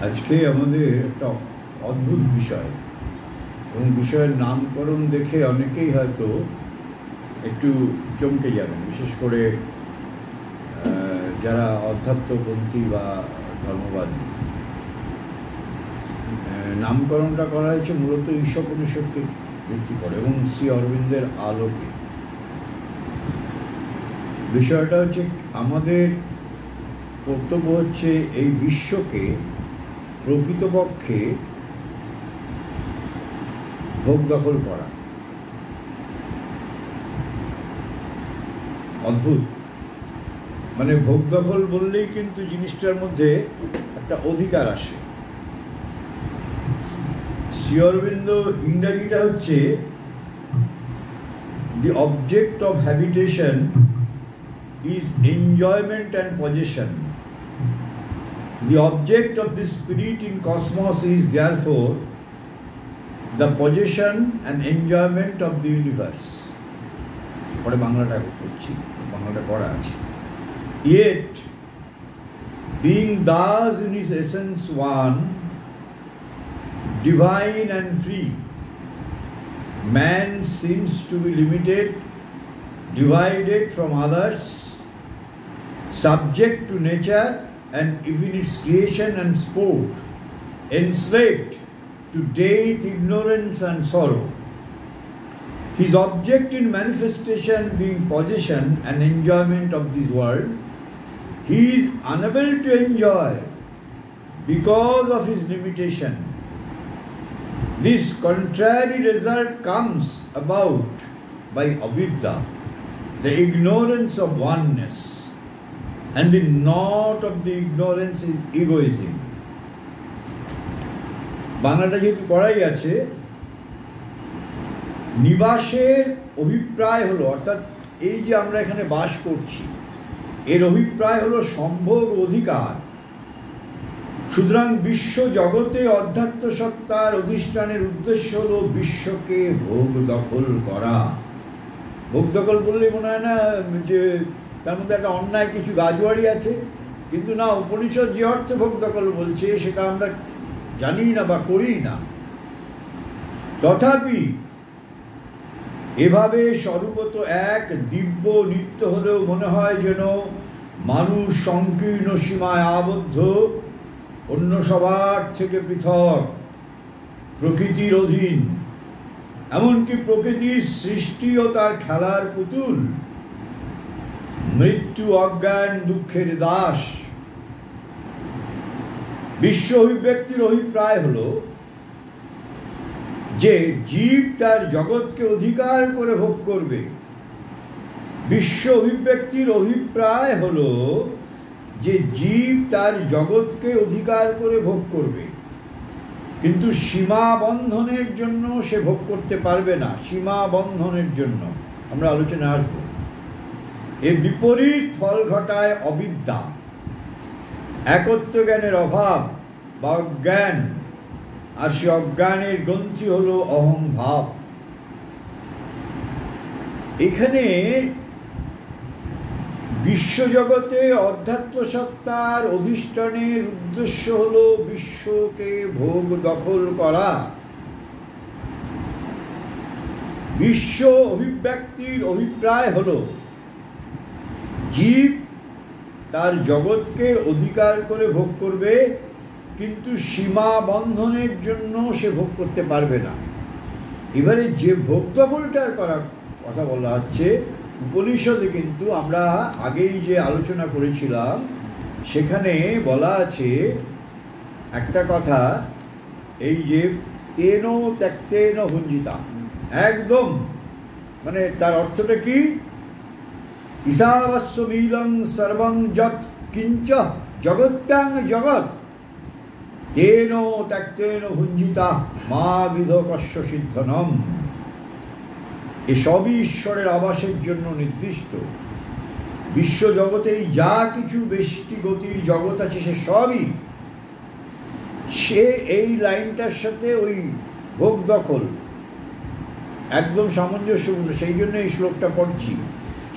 আজকে আমাদের একটা অদ্ভুত বিষয় এবং বিষয়ের নামকরণ দেখে অনেকেই হয়তো একটু চমকে যাবেন, বিশেষ করে যারা অধ্যাত্মপন্থী বা ধর্মবাদী। নামকরণটা করা হয়েছে মূলত ঈশোপনিষদকে ভিত্তি করে এবং শ্রী অরবিন্দের আলোকে। বিষয়টা হচ্ছে আমাদের কর্তব্য হচ্ছে এই বিশ্বকে প্রকৃতপক্ষে ভোগ দখল করা। অদ্ভুত, মানে ভোগ দখল বললেই কিন্তু জিনিসটার মধ্যে একটা অধিকার আসে। শ্রী অরবিন্দ ইংরাজিটা হচ্ছে the object of habitation is enjoyment and possession. The object of the spirit in cosmos is therefore the possession and enjoyment of the universe. পরে বাংলাটা করছি, বাংলাটা করা আছে। Yet, being thus in his essence one, divine and free, man seems to be limited, divided from others, subject to nature and even its creation and sport, enslaved to death, ignorance and sorrow. His object in manifestation being possession and enjoyment of this world, he is unable to enjoy because of his limitation. This contrary result comes about by avidya, the ignorance of oneness, and the knot of the ignorance is egoism. বাংলাটা যেহেতু করাই আছে, নিবাসের অভিপ্রায় হলো, অর্থাৎ এই যে আমরা এখানে বাস করছি এর অভিপ্রায় হলো সম্ভোগ অধিকার। সুতরাং বিশ্ব জগতে অধ্যাত্ম সত্তার অধিষ্ঠানের উদ্দেশ্য হলো বিশ্বকে ভোগ দখল করা। ভোগ দখল বললে মনে হয় না যে তার মধ্যে একটা অন্যায় কিছু গাজোয়ারি আছে, কিন্তু না, উপনিষদ যে অর্থে ভোগ দখল বলছে সেটা আমরা জানি না বা করি না। তথাপি এভাবে স্বরূপত এক দিব্য নিত্য হলেও মনে হয় যেন মানুষ সংকীর্ণ সীমায় আবদ্ধ, অন্য সবার থেকে পৃথক, প্রকৃতির অধীন, এমনকি প্রকৃতির সৃষ্টি ও তার খেলার পুতুল, মৃত্যু অজ্ঞান দুঃখের দাস। বিশ্ব অভিব্যক্তির অভিপ্রায় হল যে জীব তার জগৎকে অধিকার করে ভোগ করবে। বিশ্ব অভিব্যক্তির অভিপ্রায় হল যে জীব তার জগৎকে অধিকার করে ভোগ করবে, কিন্তু সীমা বন্ধনের জন্য সে ভোগ করতে পারবে না। সীমা বন্ধনের জন্য আমরা আলোচনা আসব। এর বিপরীত ফল ঘটায় অবিদ্যা, একত্ব জ্ঞানের অভাব বা অজ্ঞান, আর সে অজ্ঞানের গ্রন্থি হলো অহংভাব। এখানে বিশ্বজগতে অধ্যাত্ম সত্তার অধিষ্ঠানের উদ্দেশ্য হলো বিশ্বকে ভোগ দখল করা। বিশ্ব অভিব্যক্তির অভিপ্রায় হলো জীব তার জগৎকে অধিকার করে ভোগ করবে, কিন্তু সীমা বন্ধনের জন্য সে ভোগ করতে পারবে না। এবারে যে ভোগ দখলটার করার কথা বলা হচ্ছে উপনিষদে, কিন্তু আমরা আগেই যে আলোচনা করেছিলাম সেখানে বলা আছে একটা কথা, এই যে তেন ত্যক্তেন ভুঞ্জিতা, একদম মানে তার অর্থটা কি? ঈশাবস্য মিলং সর্বং যৎ কিঞ্চ জগত্যাং জগৎ তেন ত্যক্তেন ভুঞ্জিতা মা বিধ কস্য সিদ্ধনম। এসবই ঈশ্বরের আবাসের জন্য নির্দিষ্ট। বিশ্বজগতেই যা কিছু বেষ্টি গতির জগৎ আছে সে সবই, সে এই লাইনটার সাথে ওই ভোগ দখল একদম সামঞ্জস্যপূর্ণ। সেই জন্য এই শ্লোকটা পড়ছি।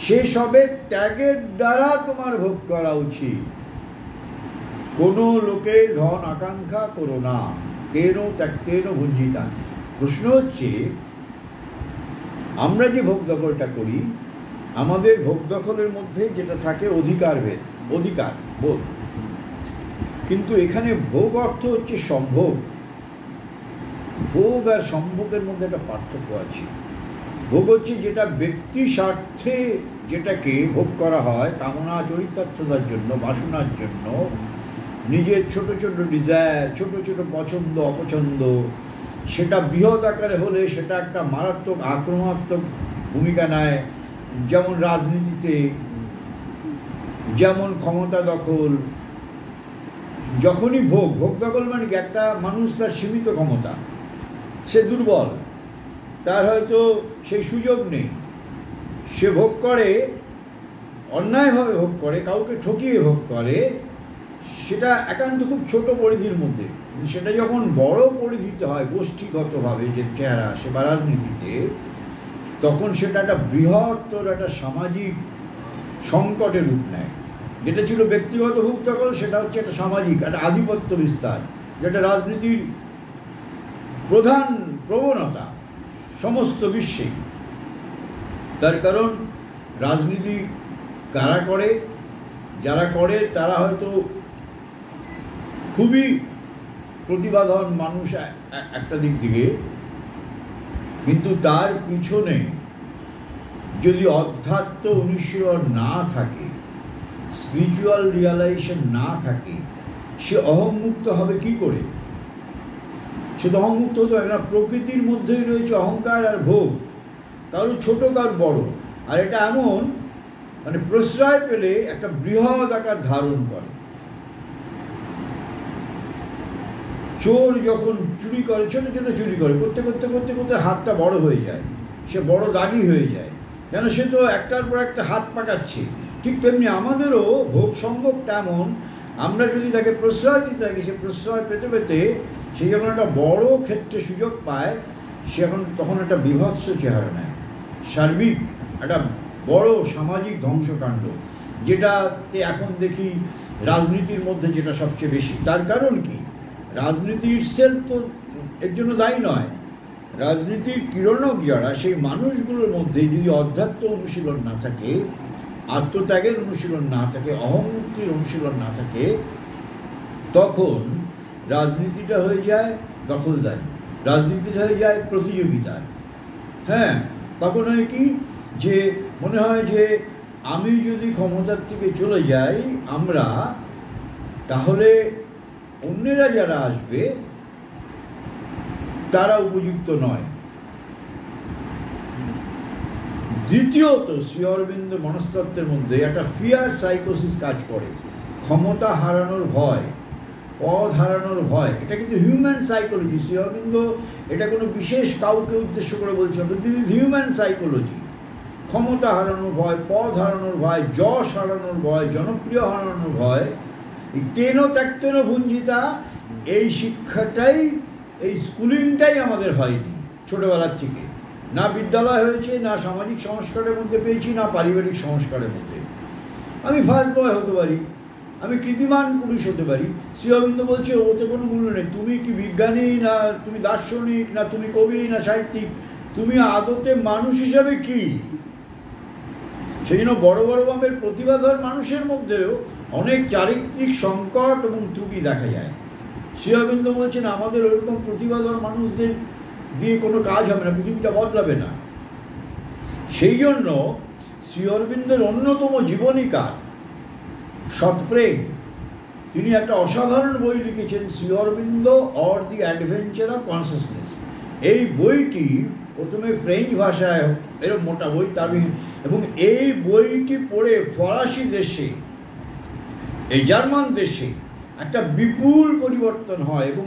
সে সবে ত্যাগের দ্বারা তোমার ভোগ করা উচিত। কোনো লোকের ধন আকাঙ্ক্ষা করো না, কেন ত্যক্তেন ভুঞ্জিতা। প্রশ্ন হচ্ছে, আমরা যে ভোগ দখলটা করি, আমাদের ভোগ দখলের মধ্যে যেটা থাকে অধিকার বোধ, কিন্তু এখানে ভোগ অর্থ হচ্ছে সম্ভোগ। ভোগ আর সম্ভোগের মধ্যে একটা পার্থক্য আছে। ভোগ হচ্ছে যেটা ব্যক্তি স্বার্থে যেটাকে ভোগ করা হয়, কামনা চরিতার্থতার জন্য, বাসনার জন্য, নিজের ছোট ছোট ডিজায়ার, ছোট ছোট পছন্দ অপছন্দ, সেটা বৃহৎ আকারে হলে সেটা একটা মারাত্মক আক্রমণাত্মক ভূমিকা নেয়। যেমন রাজনীতিতে, যেমন ক্ষমতা দখল। যখনই ভোগ দখল মানে কি, একটা মানুষ তার সীমিত ক্ষমতা, সে দুর্বল, তার হয়তো সেই সুযোগ নেই, সে ভোগ করে, অন্যায়ভাবে ভোগ করে, কাউকে ঠকিয়ে ভোগ করে, সেটা একান্ত খুব ছোট পরিধির মধ্যে। সেটা যখন বড় পরিধিতে হয়, গোষ্ঠীগতভাবে যে চেহারা আসে বা রাজনীতিতে, তখন সেটা একটা বৃহত্তর একটা সামাজিক সংকটের রূপ নেয়। যেটা ছিল ব্যক্তিগত ভোগ দখল, সেটা হচ্ছে একটা সামাজিক একটা আধিপত্য বিস্তার, যেটা রাজনীতির প্রধান প্রবণতা সমস্ত বিশ্বে। তার কারণ রাজনীতি কারা করে, যারা করে তারা হয়তো খুবই প্রতিভাধন মানুষ একটা দিক থেকে, কিন্তু তার পিছনে যদি অধ্যাত্ম অনুশীলন না থাকে, স্পিরিচুয়াল রিয়ালাইজেশন না থাকে, সে অহংমুক্ত হবে কি করে? সে তো অহংমুক্ত হতে পারে না। প্রকৃতির মধ্যেই রয়েছে অহংকার আর ভোগ, কারো ছোট কার বড়, আর এটা এমন মানে প্রশ্রয় পেলে একটা বৃহৎ আকার ধারণ করে। চোর যখন চুরি করে, ছোট ছোট চুরি করে, করতে করতে করতে করতে হাতটা বড় হয়ে যায়, সে বড় দাগি হয়ে যায়, কেন সে তো একটার পর একটা হাত পাকাচ্ছে। ঠিক তেমনি আমাদেরও ভোগ সম্ভবটা এমন, আমরা যদি তাকে প্রশ্রয় দিতে থাকি, সে প্রশ্রয় পেতে পেতে সে যখন একটা বড় ক্ষেত্রে সুযোগ পায়, সে তখন একটা বিভৎস চেহারা নেয়, সার্বিক একটা বড় সামাজিক ধ্বংসকাণ্ড, যেটাতে এখন দেখি রাজনীতির মধ্যে যেটা সবচেয়ে বেশি। তার কারণ কি? রাজনীতি ইটসেলফ তো এর জন্য দায়ী নয়। রাজনীতির কিরণক যারা, সেই মানুষগুলোর মধ্যে যদি অধ্যাত্ম অনুশীলন না থাকে, আত্মত্যাগের অনুশীলন না থাকে, অহংমুক্তির অনুশীলন না থাকে, তখন রাজনীতিটা হয়ে যায় দখলদারি, রাজনীতিটা হয়ে যায় প্রতিযোগিতার। হ্যাঁ, তখন হয় কি, যে মনে হয় যে আমি যদি ক্ষমতার থেকে চলে যাই, আমরা তাহলে অন্যেরা যারা আসবে তারা উপযুক্ত নয়। দ্বিতীয়ত, শ্রী অরবিন্দ মনস্তত্ত্বের মধ্যে একটা ফিয়ার সাইকোসিস কাজ করে, ক্ষমতা হারানোর ভয়, পদ হারানোর ভয়। এটা কিন্তু হিউম্যান সাইকোলজি। শ্রী অরবিন্দ এটা কোনো বিশেষ কাউকে উদ্দেশ্য করে বলছে, দিস ইজ হিউম্যান সাইকোলজি। ক্ষমতা হারানোর ভয়, পদ হারানোর ভয়, যশ হারানোর ভয়, জনপ্রিয় হারানোর ভয়, কেন ত্যক্তেন ভুঞ্জিতা, এই শিক্ষাটাই, এই স্কুলিংটাই আমাদের হয়নি ছোটবেলার থেকে। না বিদ্যালয় হয়েছে, না সামাজিক সংস্কারের মধ্যে পেয়েছি, না পারিবারিক সংস্কারের মধ্যে। আমি ফার্স্ট বয় হতে পারি, আমি কৃতিমান পুরুষ হতে পারি, শ্রী অরবিন্দ বলছে ওতে কোনো মূল্য নেই। তুমি কি বিজ্ঞানী, না তুমি দার্শনিক, না তুমি কবি, না সাহিত্যিক, তুমি আদতে মানুষ হিসাবে কি? সেই জন্য বড় বড় বামের প্রতিভাধর মানুষের মধ্যেও অনেক চারিত্রিক সংকট এবং ত্রুটি দেখা যায়। শ্রী অরবিন্দ বলছেন আমাদের ওরকম প্রতিভাধর মানুষদের দিয়ে কোনো কাজ হবে না, পৃথিবীটা বদলাবে না। সেই জন্য শ্রী অরবিন্দের অন্যতম জীবনীকার সৎপ্রেম, তিনি একটা অসাধারণ বই লিখেছেন, Shri Aurobindo or the adventure of consciousness. এই বইটি প্রথমে ফ্রেঞ্চ ভাষায়, এরকম মোটা বই, এবং এই বইটি পড়ে ফরাসি দেশে, এই জার্মান দেশে একটা বিপুল পরিবর্তন হয়। এবং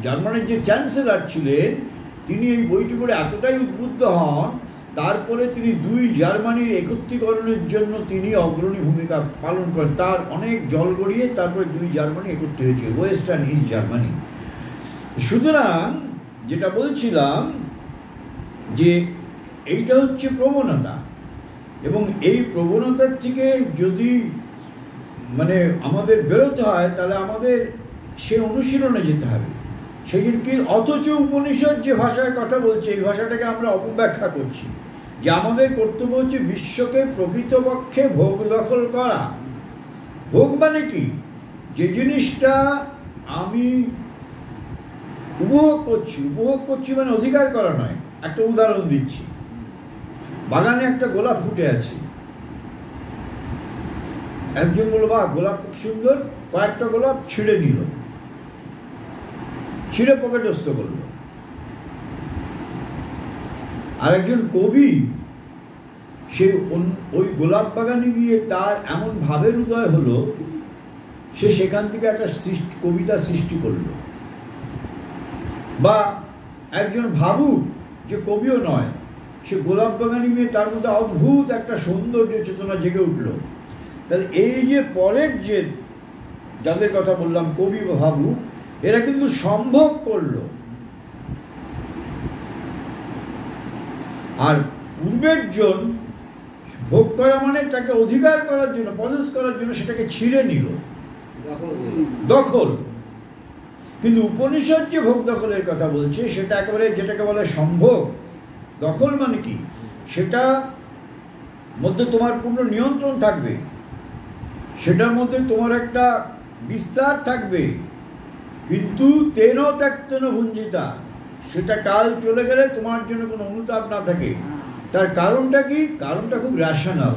জার্মানির যে চ্যান্সেলর ছিলেন, তিনি এই বইটি পড়ে এতটাই উদ্বুদ্ধ হন, তারপরে তিনি দুই জার্মানির একত্রীকরণের জন্য তিনি অগ্রণী ভূমিকা পালন করেন। তার অনেক জল গড়িয়ে তারপরে দুই জার্মানি একত্রিত হয়েছে, ওয়েস্ট অ্যান্ড ইস্ট জার্মানি। সুতরাং যেটা বলছিলাম যে এইটা হচ্ছে প্রবণতা, এবং এই প্রবণতার থেকে যদি মানে আমাদের বেরোতে হয়, তাহলে আমাদের সে অনুশীলনে যেতে হবে। সেই কি, অথচ উপনিষদ যে ভাষার কথা বলছে, এই ভাষাটাকে আমরা অপব্যাখ্যা করছি, যে আমাদের কর্তব্য হচ্ছে বিশ্বকে প্রকৃতপক্ষে ভোগ দখল করা। ভোগ মানে কি? যে জিনিসটা আমি উপভোগ করছি মানে অধিকার করা নয়। একটা উদাহরণ দিচ্ছি, বাগানে একটা গোলাপ ফুটে আছে, একজন বলল বাহ গোলাপ খুব সুন্দর, কয়েকটা গোলাপ ছিঁড়ে নিল, ছিঁড়ে পকেটস্থ করল। আর একজন কবি সে ওই গোলাপ বাগানে গিয়ে তার এমন ভাবের উদয় হলো, সে সেখান থেকে একটা কবিতা সৃষ্টি করল। বা একজন ভাবুক, যে কবিও নয়, সে গোলাপ বাগানে গিয়ে তার মধ্যে অদ্ভুত একটা সৌন্দর্য চেতনা জেগে উঠল। তাহলে এই যে পরের যে যাদের কথা বললাম, কবি বা ভাবুক, এরা কিন্তু সম্ভব করল। আর পূর্বের জন ভোগ করা মানে তাকে অধিকার করার জন্য, পজেস করার জন্য সেটাকে ছিঁড়ে নিল, দখল। কিন্তু উপনিষদ যে ভোগ দখলের কথা বলছে, সেটা একেবারে যেটাকে বলে সম্ভোগ। দখল মানে কি? সেটা মধ্যে তোমার পূর্ণ নিয়ন্ত্রণ থাকবে, সেটার মধ্যে তোমার একটা বিস্তার থাকবে, কিন্তু তেন ত্যক্তেন ভুঞ্জিতা, সেটা কাল চলে গেলে তোমার জন্য কোনো অনুতাপ না থাকে। তার কারণটা কি? কারণটা খুব র্যাশনাল।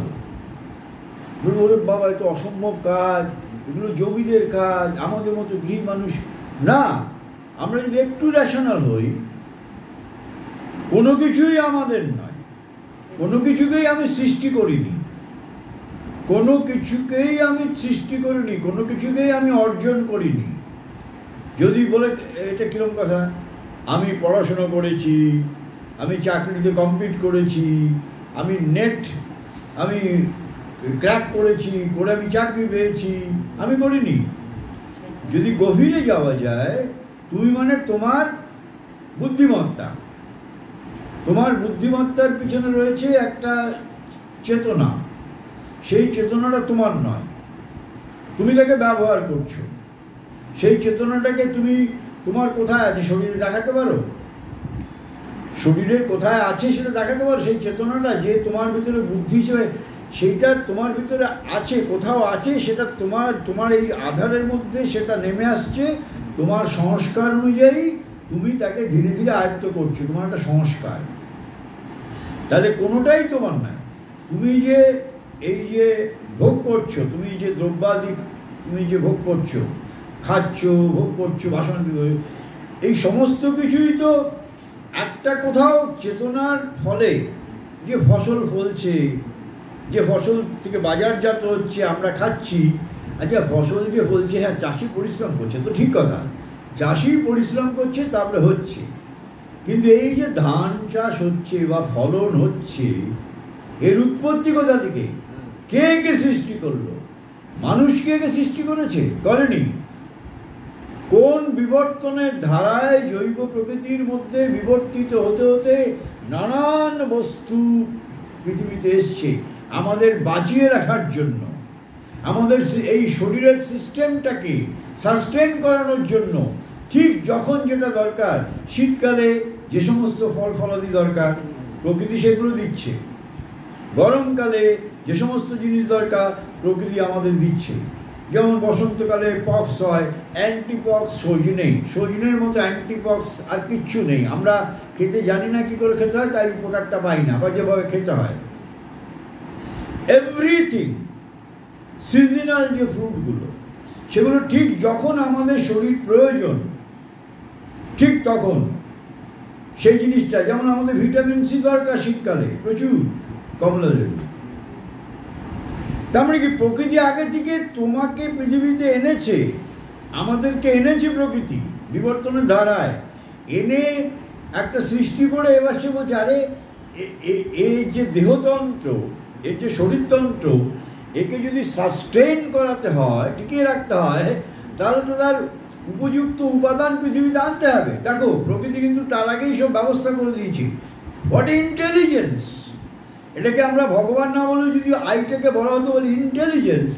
ওরে বাবা, এত অসম্ভব কাজ, এগুলো যোগীদের কাজ, আমাদের মতো গৃহী মানুষ না। আমরা যদি একটু র্যাশনাল হই, কোনো কিছুই আমাদের নয়, কোনো কিছুকেই আমি সৃষ্টি করিনি, কোনো কিছুকেই আমি সৃষ্টি করিনি, কোনো কিছুকেই আমি অর্জন করিনি। যদি বলে এটা কিরম কথা, আমি পড়াশোনা করেছি, আমি চাকরিতে কমপ্লিট করেছি, আমি আমি ক্র্যাক করেছি, করে আমি চাকরি পেয়েছি, আমি করিনি। যদি গভীরে যাওয়া যায়, তুমি মানে তোমার বুদ্ধিমত্তা, তোমার বুদ্ধিমত্তার পিছনে রয়েছে একটা চেতনা, সেই চেতনাটা তোমার নয়, তুমি তাকে ব্যবহার করছো। সেই চেতনাটাকে তুমি তোমার কোথায় আছে শরীরে দেখাতে পারো, শরীরের কোথায় আছে সেটা দেখাতে পারো। সেই চেতনাটা যে তোমার ভিতরে বুদ্ধি হিসেবে সেইটা তোমার ভিতরে আছে, কোথাও আছে, সেটা তোমার এই আধারের মধ্যে সেটা নেমে আসছে। তোমার সংস্কার অনুযায়ী তুমি তাকে ধীরে ধীরে আয়ত্ত করছো, তোমার একটা সংস্কার। তাহলে কোনোটাই তোমার নয়। তুমি যে এই যে ভোগ করছো, তুমি যে দ্রব্যাদি তুমি যে ভোগ করছো, খাচ্ছ, ভোগ করছো, বাসন, এই সমস্ত কিছুই তো একটা কোথাও চেতনার ফলে যে ফসল ফলছে, যে ফসল থেকে বাজারজাত হচ্ছে, আমরা খাচ্ছি। আচ্ছা, ফসল যে ফলছে, হ্যাঁ চাষি পরিশ্রম করছে, তো ঠিক কথা, চাষি পরিশ্রম করছে, তারপরে হচ্ছে। কিন্তু এই যে ধান চাষ হচ্ছে বা ফলন হচ্ছে, এর উৎপত্তি কোথা থেকে? কে কে সৃষ্টি করলো? মানুষ কে কে সৃষ্টি করেছে? করেনি। কোন বিবর্তনের ধারায় জৈব প্রকৃতির মধ্যে বিবর্তিত হতে হতে নানান বস্তু পৃথিবীতে এসছে আমাদের বাঁচিয়ে রাখার জন্য, আমাদের এই শরীরের সিস্টেমটাকে সাস্টেন করানোর জন্য। ঠিক যখন যেটা দরকার, শীতকালে যে সমস্ত ফল ফলাদি দরকার প্রকৃতি সেগুলো দিচ্ছে, গরমকালে যে সমস্ত জিনিস দরকার প্রকৃতি আমাদের দিচ্ছে। যেমন বসন্তকালে পক্স হয়, অ্যান্টিপক্স সজনের মতো অ্যান্টিপক্স আর কিচ্ছু নেই। আমরা খেতে জানি না কি করে খেতে হয়, তাই উপকারটা পাই না, বা যেভাবে খেতে হয়। এভরিথিং সিজনাল যে ফ্রুটগুলো, সেগুলো ঠিক যখন আমাদের শরীর প্রয়োজন, ঠিক তখন সেই জিনিসটা, যেমন আমাদের ভিটামিন সি দরকার শীতকালে প্রচুর, কমলা লেবু। তার মানে কি, প্রকৃতি আগে থেকে তোমাকে পৃথিবীতে এনেছে, আমাদেরকে এনেছে প্রকৃতি বিবর্তনের ধারায় এনে একটা সৃষ্টি করে। এবার সে বলছে, আরে এই যে দেহতন্ত্র, এর যে শরীরতন্ত্র, একে যদি সাস্টেইন করাতে হয়, টিকিয়ে রাখতে হয়, তাহলে তো তার উপযুক্ত উপাদান পৃথিবীতে আনতে হবে। দেখো, প্রকৃতি কিন্তু তার আগেই সব ব্যবস্থা করে দিয়েছে। What intelligence! এটাকে আমরা ভগবান না বলে যদি আইটাকে বলা হতো বলি ইন্টেলিজেন্স,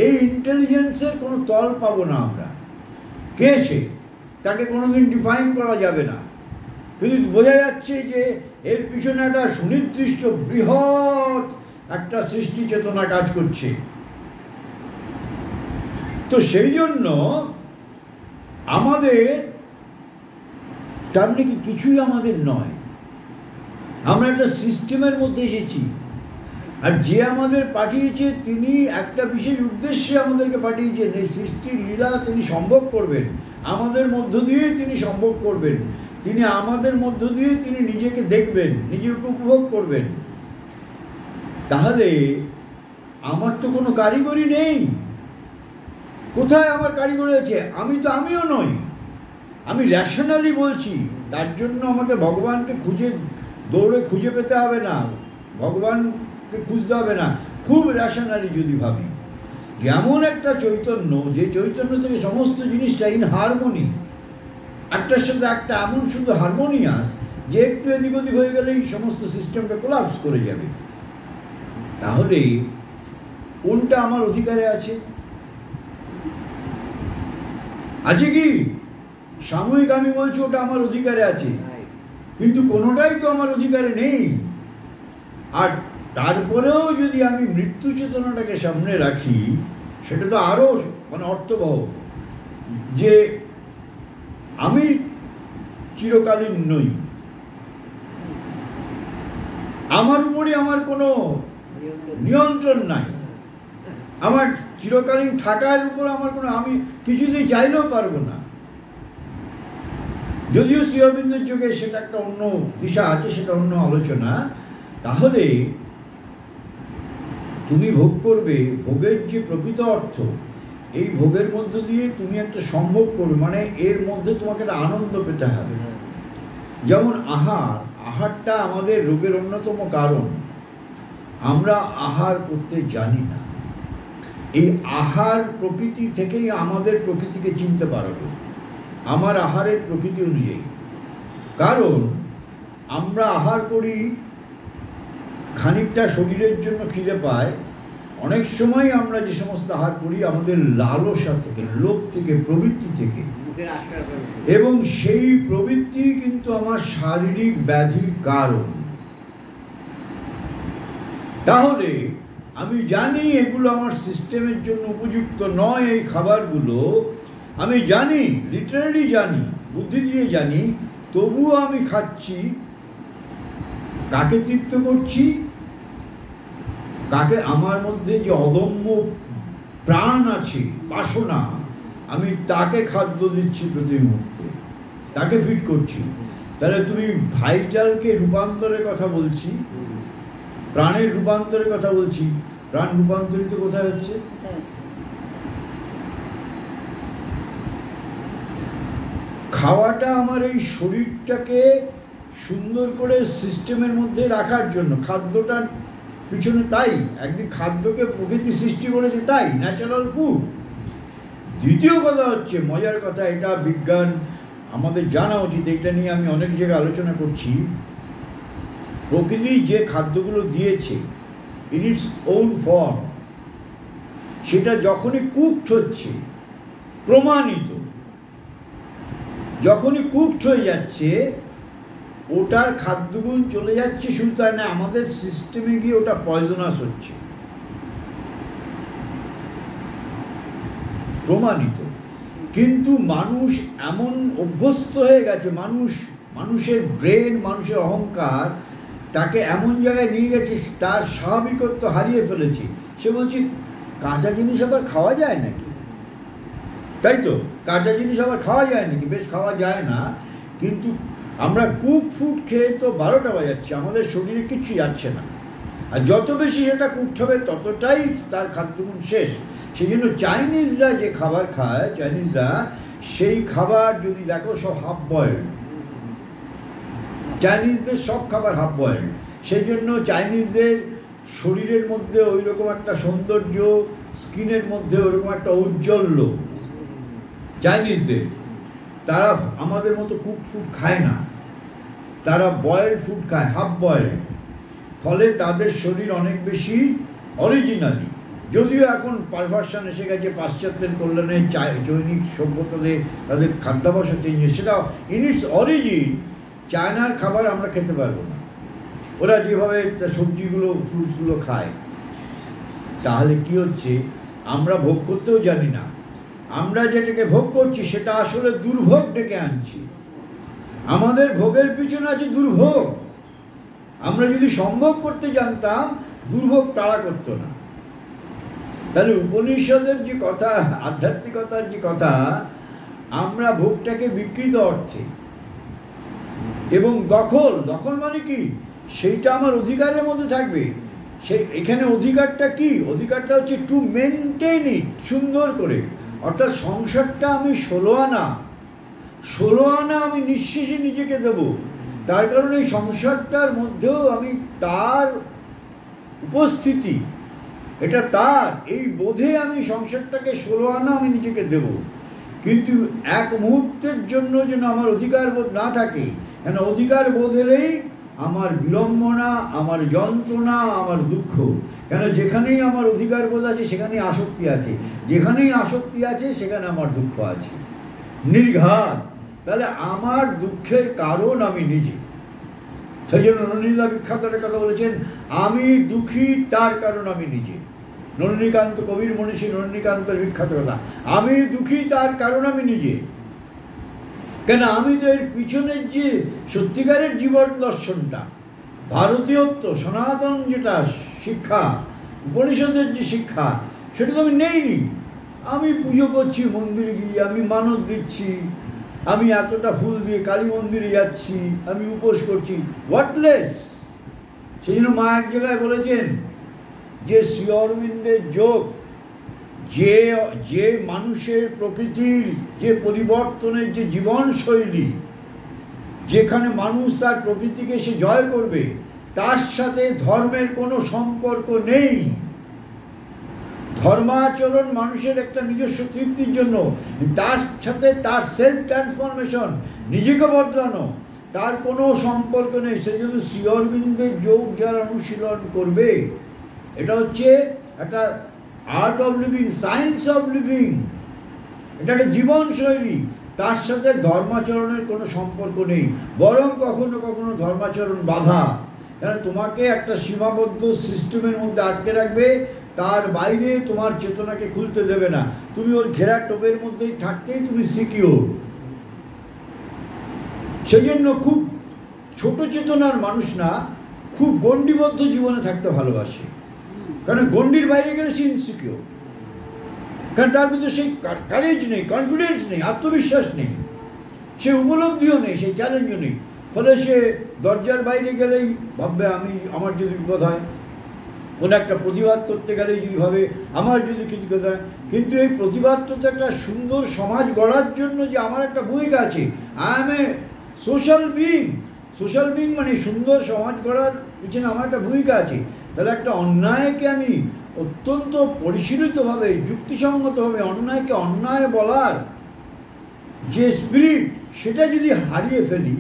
এই ইন্টেলিজেন্সের কোনো তল পাবো না আমরা। কে সে? তাকে কোনোদিন ডিফাইন করা যাবে না, কিন্তু বোঝা যাচ্ছে যে এর পিছনে একটা সুনির্দিষ্ট বৃহৎ একটা সৃষ্টি চেতনা কাজ করছে। তো সেই জন্য আমাদের তার নাকি কিছুই আমাদের নয়, আমরা একটা সিস্টেমের মধ্যে এসেছি। আর যে আমাদের পাঠিয়েছে তিনি একটা বিশেষ উদ্দেশ্যে আমাদেরকে পাঠিয়েছেন। এই সৃষ্টির লীলা তিনি সম্ভব করবেন, আমাদের মধ্য দিয়ে তিনি সম্ভব করবেন, তিনি আমাদের মধ্য দিয়ে তিনি নিজেকে দেখবেন, নিজেকে উপভোগ করবেন। তাহলে আমার তো কোনো কারিগরি নেই। কোথায় আমার কারিগরি আছে? আমি তো আমিও নই। আমি র্যাশনালি বলছি, তার জন্য আমাকে ভগবানকে দৌড়ে খুঁজে পেতে হবে না, ভগবানকে খুঁজতে হবে না। খুব র্যাশনালি যদি ভাবি, যেমন একটা চৈতন্য, যে চৈতন্য থেকে সমস্ত জিনিসটা ইন হারমোনি, একটার সাথে একটা এমন শুধু হারমোনিয়াস যে একটু এদিক ওদিক হয়ে গেলেই সমস্ত সিস্টেমটা কোলাপস করে যাবে। তাহলে কোনটা আমার অধিকারে আছে? আছে কি? সাময়িক আমি বলছি ওটা আমার অধিকারে আছে, কিন্তু কোনোটাই তো আমার অধিকারে নেই। আর তারপরেও যদি আমি মৃত্যু চেতনাটাকে সামনে রাখি, সেটা তো আরো অর্থবহ, যে আমি চিরকালীন নই, আমার উপরে আমার কোনো নিয়ন্ত্রণ নাই, আমার চিরকালীন থাকার উপর আমার কোনো, আমি কিছুতেই চাইলেও পারবো না। যদিও শ্রী অরবিন্দের যুগে সেটা একটা অন্য দিশা আছে, সেটা অন্য আলোচনা। তাহলে তুমি ভোগ করবে, ভোগের যে প্রকৃত অর্থ, এই ভোগের মধ্য দিয়ে তুমি একটা সম্ভব করবে, মানে এর মধ্যে তোমাকে একটা আনন্দ পেতে হবে। যেমন আহারটা আমাদের রোগের অন্যতম কারণ। আমরা আহার করতে জানি না। এই আহার প্রকৃতি থেকেই আমাদের প্রকৃতিকে চিনতে পারবো, আমার আহারের প্রকৃতি অনুযায়ী। কারণ আমরা আহার করি, খানিকটা শরীরের জন্য খিদে পায়। অনেক সময় আমরা যে সমস্ত আহার করি আমাদের লালসা থেকে, লোভ থেকে, প্রবৃত্তি থেকে, এবং সেই প্রবৃত্তি কিন্তু আমার শারীরিক ব্যাধির কারণ। তাহলে আমি জানি এগুলো আমার সিস্টেমের জন্য উপযুক্ত নয়, এই খাবারগুলো আমি জানি, লিটারালি জানি, বুদ্ধি দিয়ে জানি, তবুও আমি খাচ্ছি। কাকে তৃপ্ত করছি? কাকে? আমার মধ্যে যে অদম্য প্রাণ আছে, বাসনা, আমি তাকে খাদ্য দিচ্ছি প্রতি মুহূর্তে, তাকে ফিট করছি। তাহলে তুমি ভাইটালকে রূপান্তরের কথা বলছি, প্রাণের রূপান্তরের কথা বলছি। প্রাণ রূপান্তরিত কোথায় হচ্ছে? খাওয়াটা আমার এই শরীরটাকে সুন্দর করে সিস্টেমের মধ্যে রাখার জন্য, খাদ্যটার পিছনে তাই একদিন খাদ্যকে প্রকৃতি সৃষ্টি করেছে, তাই ন্যাচারাল ফুড। দ্বিতীয় কথা হচ্ছে, মজার কথা, এটা বিজ্ঞান আমাদের জানা উচিত, এটা নিয়ে আমি অনেক জায়গায় আলোচনা করছি। প্রকৃতি যে খাদ্যগুলো দিয়েছে ইন ইটস ওন ফর্ম, সেটা যখনই কুকড হচ্ছে, প্রমাণিত, যখনই কুকড হয়ে যাচ্ছে, ওটার খাদ্যগুণ চলে যাচ্ছে। শুধু তাই না, আমাদের সিস্টেমে গিয়ে ওটা পয়জনাস হচ্ছে, প্রমাণিত। কিন্তু মানুষ এমন অভ্যস্ত হয়ে গেছে, মানুষের ব্রেন, মানুষের অহংকার তাকে এমন জায়গায় নিয়ে গেছে, তার স্বাভাবিকত্ব হারিয়ে ফেলেছে। সে বলছে কাঁচা জিনিস আবার খাওয়া যায় নাকি? তাই তো, কাঁচা জিনিস আবার খাওয়া যায় নাকি? বেশ, খাওয়া যায় না, কিন্তু আমরা কুক ফুড খেয়ে তো 12টা বাজাচ্ছি, আমাদের শরীরে কিচ্ছু যাচ্ছে না। আর যত বেশি সেটা কুকড হবে ততটাই তার খাদ্যগুণ শেষ। সেই জন্য চাইনিজরা যে খাবার খায়, চাইনিজরা সেই খাবার যদি দেখো সব হাফ বয়েলড, চাইনিজদের সব খাবার হাফ বয়েলড। সেই জন্য চাইনিজদের শরীরের মধ্যে ওই রকম একটা সৌন্দর্য, স্কিনের মধ্যে ওইরকম একটা ঔজ্জ্বল্য চাইনিজদের। তারা আমাদের মতো কুক ফুড খায় না, তারা বয়েলড ফুড খায়, হাফ বয়েলড। ফলে তাদের শরীর অনেক বেশি অরিজিনালি যদিও এখন পারভার্সন এসে গেছে, পাশ্চাত্যের কল্যাণে চৈনিক সভ্যতাতে তাদের খাদ্যাভ্যাসও চেঞ্জ হয়েছে, সেটা ইন ইটস অরিজিন চায়নার খাবার আমরা খেতে পারবো না, ওরা যেভাবে সবজিগুলো ফ্রুটসগুলো খায়। তাহলে কি হচ্ছে, আমরা ভোগ করতেও জানি না, আমরা যেটাকে ভোগ করছি সেটা আসলে দুর্ভোগ ডেকে আনছি। আমাদের ভোগের পিছনে আছে দুর্ভোগ। আমরা যদি সম্ভোগ করতে জানতাম, দুর্ভোগ তাড়া করতো না। তাহলে উপনিষদের যে কথা, আধ্যাত্মিকতার যে কথা, আমরা ভোগটাকে বিকৃত অর্থে এবং দখল মানে কি, সেইটা আমার অধিকারের মধ্যে থাকবে। সেই এখানে অধিকারটা কি, অধিকারটা হচ্ছে টু মেনটেন ইট, সুন্দর করে। অর্থাৎ সংসারটা আমি 16 আনা আমি নিঃশেষে নিজেকে দেব। তার কারণে এই সংসারটার মধ্যেও আমি তার উপস্থিতি, এটা তার, এই বোধে আমি সংসারটাকে 16 আনা আমি নিজেকে দেব। কিন্তু এক মুহূর্তের জন্য যেন আমার অধিকার বোধ না থাকে, কেন অধিকার বোধ এলেই আমার বিড়ম্বনা, আমার যন্ত্রণা, আমার দুঃখ। কেন যেখানেই আমার অধিকার বোধ আছে সেখানেই আসক্তি আছে, যেখানেই আসক্তি আছে সেখানে আমার দুঃখ আছে, নির্ঘাত। তাহলে আমার দুঃখের কারণ আমি নিজে। সেই জন্য নলিনীদা বিখ্যাত একটা কথা বলেছেন, আমি দুঃখী তার কারণ আমি নিজে। নলিনীকান্ত, কবির মনীষী নলিনীকান্তের বিখ্যাত কথা, আমি দুঃখী তার কারণ আমি নিজে। কেন আমি তো এর পিছনের যে সত্যিকারের জীবন দর্শনটা, ভারতীয়ত্ব, সনাতন যেটা শিক্ষা, উপনিষদের যে শিক্ষা, সেটা তো আমি নেইনি। আমি পুজো করছি মন্দিরে গিয়ে, আমি মানত দিচ্ছি, আমি এতটা ফুল দিয়ে কালী মন্দিরে যাচ্ছি, আমি উপোস করছি, হোয়াটলেস। সেই জন্য মা এক জায়গায় বলেছেন যে শ্রী অরবিন্দের যোগ, যে মানুষের প্রকৃতির যে পরিবর্তনের যে জীবনশৈলী, যেখানে মানুষ তার প্রকৃতিকে সে জয় করবে, তার সাথে ধর্মের কোনো সম্পর্ক নেই। ধর্মাচরণ মানুষের একটা নিজস্ব তৃপ্তির জন্য, তার সাথে তার সেলফ ট্রান্সফরমেশন, নিজেকে বদলানো, তার কোনো সম্পর্ক নেই। সেই জন্য শ্রী অরবিন্দের যোগ যারা অনুশীলন করবে, এটা হচ্ছে একটা art of living, science of living, এটা একটা জীবনশৈলী। তার সাথে ধর্মাচরণের কোনো সম্পর্ক নেই, বরং কখনো কখনো ধর্মাচরণ বাধা। কারণ তোমাকে একটা সীমাবদ্ধ সিস্টেমের মধ্যে আটকে রাখবে, তার বাইরে তোমার চেতনাকে খুলতে দেবে না। তুমি ওর ঘেরা টোপের মধ্যেই থাকতেই তুমি সিকিউর। সেই জন্য খুব ছোট চেতনার মানুষ না, খুব গণ্ডিবদ্ধ জীবনে থাকতে ভালোবাসে। কারণ গণ্ডির বাইরে গেলে সে ইনসিকিউর, কারণ তার ভিতরে সেই কারেজ নেই, কনফিডেন্স নেই, আত্মবিশ্বাস নেই, সে উপলব্ধিও নেই, সেই চ্যালেঞ্জও নেই। ফলে সে দরজার বাইরে গেলেই ভাববে আমার যদি বিপদ হয়, কোনো একটা প্রতিবাদ করতে গেলেই যদি ভাবে আমার যদি কিছু কথা হয়। কিন্তু এই প্রতিবাদটা তো একটা সুন্দর সমাজ গড়ার জন্য যে আমার একটা ভূমিকা আছে। I M A social being, social being মানে সুন্দর সমাজ গড়ার পিছনে আমার একটা ভূমিকা আছে। তাহলে একটা অন্যায়কে আমি অত্যন্ত পরিশীলিতভাবে, যুক্তিসঙ্গতভাবে অন্যায়কে অন্যায় বলার যে স্পিরিট, সেটা যদি হারিয়ে ফেলি,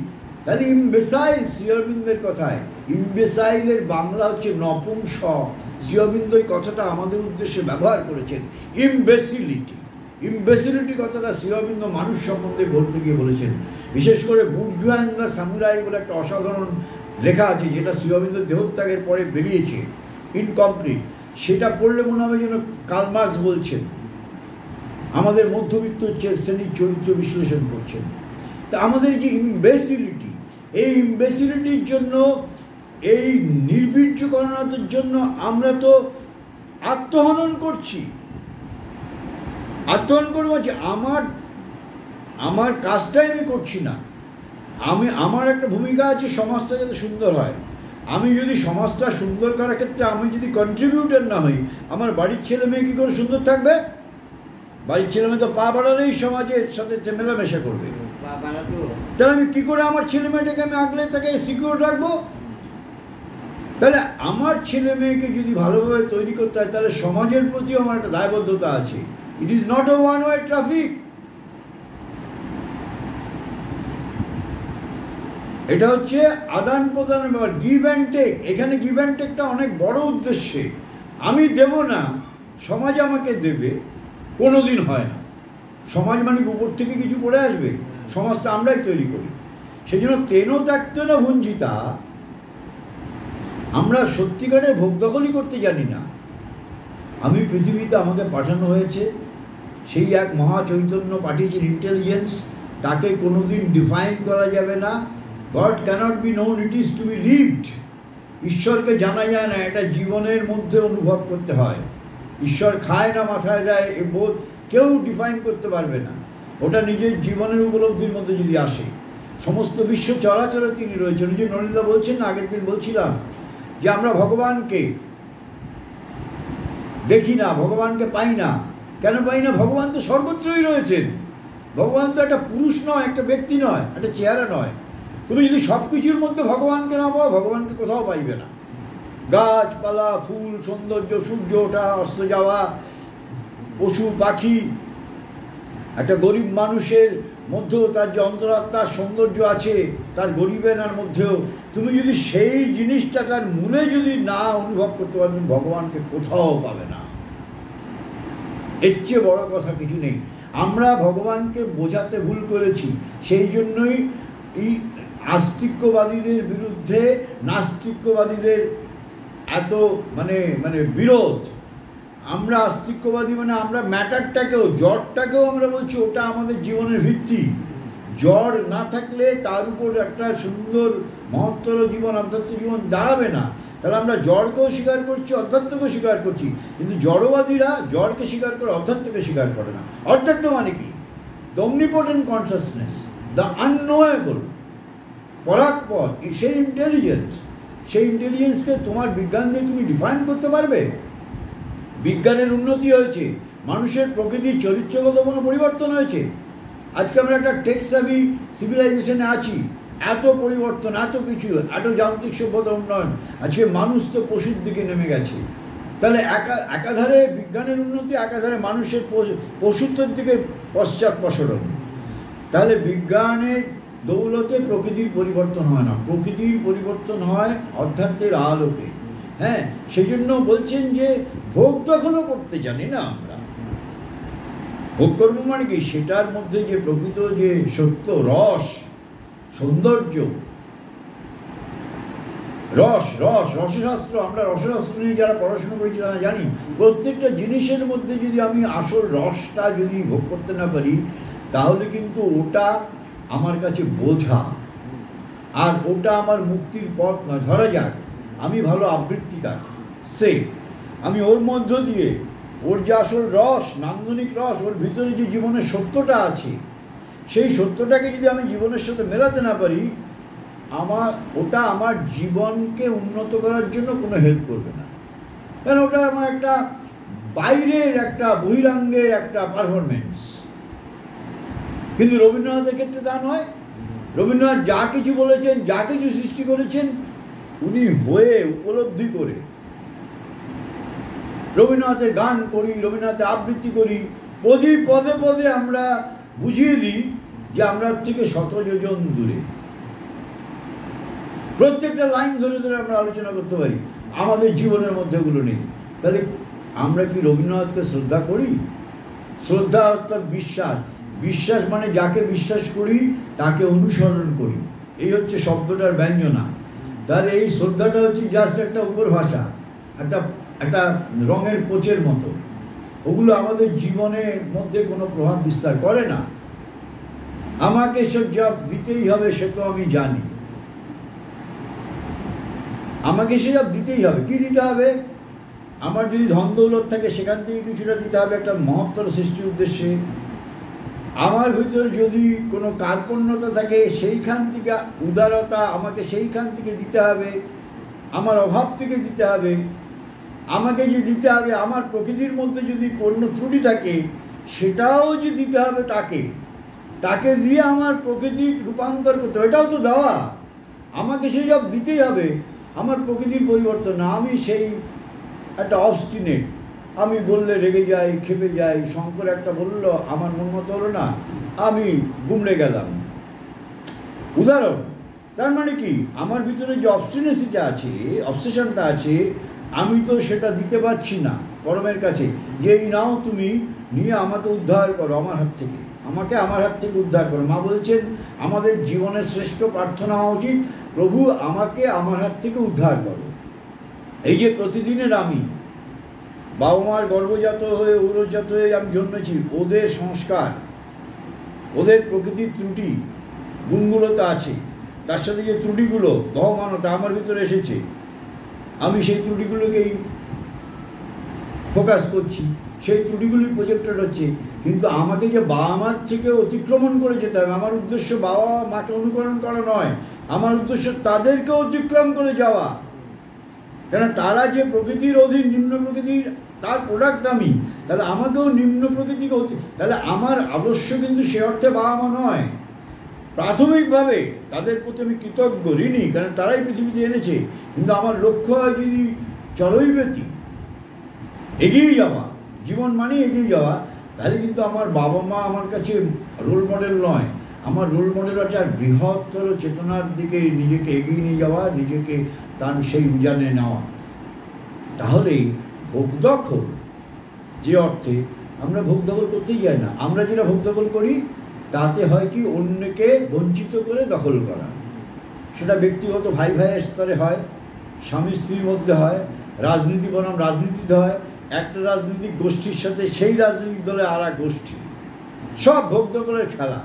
তাহলে ইমবেসাইল, শ্রী অরবিন্দের কথায় ইমবেসাইলের বাংলা হচ্ছে নপুংসক। শ্রী অরবিন্দ এই কথাটা আমাদের উদ্দেশ্যে ব্যবহার করেছেন, ইমবেসিলিটি। ইমবেসিলিটি কথাটা শ্রী অরবিন্দ মানুষ সম্বন্ধে বলতে গিয়ে বলেছেন। বিশেষ করে বুর্জুয়া এন্ড দ্য সামুরাই বলে একটা অসাধারণ লেখা আছে, যেটা শ্রী অরবিন্দ দেহত্যাগের পরে বেরিয়েছে, ইনকমপ্লিট। সেটা পড়লে মনে হবে যেন কার্ল মার্কস বলছেন, আমাদের মধ্যবিত্ত শ্রেণীর চরিত্র বিশ্লেষণ করছেন। তা আমাদের যে ইমবেসিলিটি, এই ইমবেসিলিটির জন্য, এই নির্বীর্যকরণের জন্য আমরা তো আত্মহনন করছি। আত্মহনন করবো যে আমার কাজটাই আমি করছি না। আমার একটা ভূমিকা আছে সমাজটা যাতে সুন্দর হয়। আমি যদি সমাজটা সুন্দর করার ক্ষেত্রে আমি যদি কন্ট্রিবিউটর না হই, আমার বাড়ির ছেলে মেয়ে কী করে সুন্দর থাকবে? বাড়ির ছেলে মেয়ে তো পা বাড়ালেই সমাজের সাথে মেলামেশা করবে। তাহলে আমি কী করে আমার ছেলে মেয়েটাকে আমি আগলে তাকে সিকিউর রাখবো? তাহলে আমার ছেলে মেয়েকে যদি ভালোভাবে তৈরি করতে হয়, তাহলে সমাজের প্রতিও আমার একটা দায়বদ্ধতা আছে। It is not a one way traffic. এটা হচ্ছে আদান প্রদানের ব্যাপার, গিভ অ্যান্ড টেক। এখানে গিভ অ্যান্ড টেকটা অনেক বড় উদ্দেশ্যে। আমি দেব না, সমাজ আমাকে দেবে, কোনোদিন হয় না। সমাজ মানে উপর থেকে কিছু করে আসবে, সমাজটা আমরাই তৈরি করি। সেই জন্য তেন ত্যাক্ত না ভঞ্জিতা, আমরা সত্যিকারের ভোগ দখলই করতে জানি না। আমি পৃথিবীতে আমাকে পাঠানো হয়েছে, সেই এক মহা চৈতন্য পাঠিয়েছেন, ইন্টেলিজেন্স, তাকে কোনোদিন ডিফাইন করা যাবে না। God cannot be known, it is to be lived. ঈশ্বরকে জানা যায় না, এটা জীবনের মধ্যে অনুভব করতে হয়। ঈশ্বর খায় না মাথায় যায় এ বোধ কেউ ডিফাইন করতে পারবে না। ওটা নিজের জীবনের উপলব্ধির মধ্যে যদি আসে। সমস্ত বিশ্ব চরাচরে তিনি রয়েছেন। যে নলিনদা বলছেন না, আগের দিন বলছিলাম যে আমরা ভগবানকে দেখি না, ভগবানকে পাই না। কেন পাই না? ভগবান তো সর্বত্রই রয়েছেন। ভগবান তো একটা পুরুষ নয়, একটা ব্যক্তি নয়, একটা চেহারা নয়। তুমি যদি সব কিছুর মধ্যে ভগবানকে না পাও, ভগবানকে কোথাও পাইবে না। গাছপালা, ফুল, সৌন্দর্য, সূর্য ওঠা, অস্ত যাওয়া, পশু পাখি, একটা গরিব মানুষের মধ্যেও তার যে অন্তরাত্মার সৌন্দর্য আছে, তার গরিবেনার মধ্যেও তুমি যদি সেই জিনিসটা তার মূলে যদি না অনুভব করতে পারবে, ভগবানকে কোথাও পাবে না। এর চেয়ে বড় কথা কিছু নেই। আমরা ভগবানকে বোঝাতে ভুল করেছি, সেই জন্যই এই আস্তিক্যবাদীদের বিরুদ্ধে নাস্তিক্যবাদীদের এত মানে বিরোধ। আমরা আস্তিক্যবাদী মানে আমরা ম্যাটারটাকেও, জড়টাকেও আমরা বলছি ওটা আমাদের জীবনের ভিত্তি। জড় না থাকলে তার উপর একটা সুন্দর মহত্তর জীবন, আধ্যাত্মিক জীবন দাঁড়াবে না। তাহলে আমরা জড়কেও স্বীকার করছি, অধ্যাত্মকেও স্বীকার করছি, কিন্তু জড়বাদীরা জড়কে স্বীকার করে, অধ্যাত্মকে স্বীকার করে না। অধ্যাত্ম মানে কি? দ্য অমনিপটেন্ট কনসাসনেস, দ্য আননোয়েবল, পরাৎপর, সেই ইন্টেলিজেন্স। সেই ইন্টেলিজেন্সকে তোমার বিজ্ঞান দিয়ে তুমি ডিফাইন করতে পারবে? বিজ্ঞানের উন্নতি হয়েছে, মানুষের প্রকৃতির চরিত্রগত কোনো পরিবর্তন হয়েছে। আজকে আমরা একটা টেক-সেভি সিভিলাইজেশনে আছি, এত পরিবর্তন, এত কিছু, এত যান্ত্রিক সভ্যতা উন্নয়ন। আজকে মানুষ তো পশুর দিকে নেমে গেছে। তাহলে একাধারে বিজ্ঞানের উন্নতি, একাধারে মানুষের পশুত্বের দিকে পশ্চাৎপসরণ। তাহলে বিজ্ঞানের দৌলতে প্রকৃতির পরিবর্তন হয় না, প্রকৃতির পরিবর্তন হয় অধ্যাত্মের আলোকে। হ্যাঁ, সেই জন্য বলছেন যে ভোগ তখনও করতে জানি না আমরা। ভোগ কর্ম মানে কি? সেটার মধ্যে যে প্রকৃত যে সত্য, রস, সৌন্দর্য, রসশাস্ত্র, আমরা রসশাস্ত্র নিয়ে যারা পড়াশোনা করেছি তারা জানি, প্রত্যেকটা জিনিসের মধ্যে যদি আমি আসল রসটা যদি ভোগ করতে না পারি, তাহলে কিন্তু ওটা আমার কাছে বোঝা, আর ওটা আমার মুক্তির পথ নয়। ধরা যাক আমি ভালো আবৃত্তিকার, আমি ওর মধ্য দিয়ে ওর যে আসল রস, নান্দনিক রস, ওর ভিতরে যে জীবনের সত্যটা আছে, সেই সত্যটাকে যদি আমি জীবনের সাথে মেলাতে না পারি, ওটা আমার জীবনকে উন্নত করার জন্য কোনো হেল্প করবে না। কারণ ওটা আমার একটা বাইরের, একটা বহিরাঙ্গের একটা পারফরমেন্স। কিন্তু রবীন্দ্রনাথের ক্ষেত্রে তা নয়। রবীন্দ্রনাথ যা কিছু বলেছেন, যা কিছু সৃষ্টি করেছেন, উনি হয়ে উপলব্ধি করে। রবীন্দ্রনাথের গান করি, রবীন্দ্রনাথের আবৃত্তি করি, পদে পদে আমরা বুঝিয়ে দিই যে আমরা থেকে শত যোজন দূরে। প্রত্যেকটা লাইন ধরে ধরে আমরা আলোচনা করতে পারি, আমাদের জীবনের মধ্যে ওগুলো নেই। তাহলে আমরা কি রবীন্দ্রনাথকে শ্রদ্ধা করি? শ্রদ্ধা অর্থাৎ বিশ্বাস। বিশ্বাস মানে যাকে বিশ্বাস করি তাকে অনুসরণ করি, এই হচ্ছে শব্দটার ব্যঞ্জনা। তাহলে এই শ্রদ্ধাটা হচ্ছে জাস্ট একটা উপর ভাষা, একটা রঙের পোচের মতো। ওগুলো আমাদের জীবনের মধ্যে কোনো প্রভাব বিস্তার করে না। আমাকে সব যা দিতেই হবে সে তো আমি জানি, আমাকে সেসব দিতেই হবে। কি দিতে হবে? আমার যদি ধন দৌলত থাকে সেখান থেকে কিছুটা দিতে হবে একটা মহত্তর সৃষ্টির উদ্দেশ্যে। আমার ভিতর যদি কোনো কার্পণ্যতা থাকে সেইখান থেকে উদারতা, আমাকে সেইখান থেকে দিতে হবে। আমার অভাব থেকে দিতে হবে। আমাকে যে দিতে হবে, আমার প্রকৃতির মধ্যে যদি কোনো ত্রুটি থাকে সেটাও যে দিতে হবে তাকে দিয়ে আমার প্রকৃতি রূপান্তর করতে হবে। এটাও তো দেওয়া। আমাকে সেই সব দিতেই হবে। আমার প্রকৃতির পরিবর্তন না, আমি সেই একটা অবস্টিনেট, আমি বললে রেগে যাই, খেপে যাই। শঙ্কর একটা বলল, আমার মন মতো হলো না, আমি গুমড়ে গেলাম। উদাহরণ। তার মানে কি? আমার ভিতরে যে অবস্টিনেসিটা আছে, অবসেশনটা আছে, আমি তো সেটা দিতে পারছি না পরমের কাছে যে এই নাও তুমি নিয়ে আমাকে উদ্ধার করো আমার হাত থেকে, আমাকে আমার হাত থেকে উদ্ধার করো। মা বলছেন আমাদের জীবনের শ্রেষ্ঠ প্রার্থনা হওয়া উচিত, প্রভু আমাকে আমার হাত থেকে উদ্ধার করো। এই যে প্রতিদিনের আমি বাবা মার গর্ভজাত হয়ে ঔরজাত হয়ে আমি জন্মেছি, ওদের সংস্কার, ওদের প্রকৃতির ত্রুটি গুণগুলো তো আছে, তার সাথে যে ত্রুটিগুলো বহমানতা আমার ভিতরে এসেছে, আমি সেই ত্রুটিগুলোকেই ফোকাস করছি, সেই ত্রুটিগুলি প্রজেক্টেড হচ্ছে। কিন্তু আমাকে যে বাবা মার থেকে অতিক্রমণ করে যেতে হবে, আমার উদ্দেশ্য বাবা মাকে অনুকরণ করা নয়, আমার উদ্দেশ্য তাদেরকে অতিক্রম করে যাওয়া। কেন তারা যে প্রকৃতির অধীন, নিম্ন প্রকৃতির তার প্রোডাক্ট আমি, তাহলে আমাকেও নিম্ন প্রকৃতিকে তাহলে আমার আদর্শ কিন্তু সে অর্থে বাবা মা নয়। প্রাথমিকভাবে তাদের প্রতি আমি কৃতজ্ঞ, ঋণী, কারণ তারাই পৃথিবীতে এনেছে। কিন্তু আমার লক্ষ্য হয় যদি চরৈবেতি, এগিয়ে যাওয়া, জীবন মানে এগিয়ে যাওয়া, তাহলে কিন্তু আমার বাবা মা আমার কাছে রোল মডেল নয়। আমার রোল মডেল হচ্ছে আর বৃহত্তর চেতনার দিকে নিজেকে এগিয়ে নিয়ে যাওয়া, নিজেকে তার সেই উজানে নেওয়া। তাহলেই ভোগ দখল, যে অর্থে আমরা ভোগ দখল করতেই যাই না, আমরা যেটা ভোগ দখল করি তাতে হয় কি অন্যকে বঞ্চিত করে দখল করা। সেটা ব্যক্তিগত ভাই ভাইয়ের স্তরে হয়, স্বামী স্ত্রীর মধ্যে হয়, রাজনীতি বনাম রাজনীতিতে হয়, একটা রাজনৈতিক গোষ্ঠীর সাথে সেই রাজনৈতিক দলের আর এক গোষ্ঠী, সব ভোগ দখলের খেলা,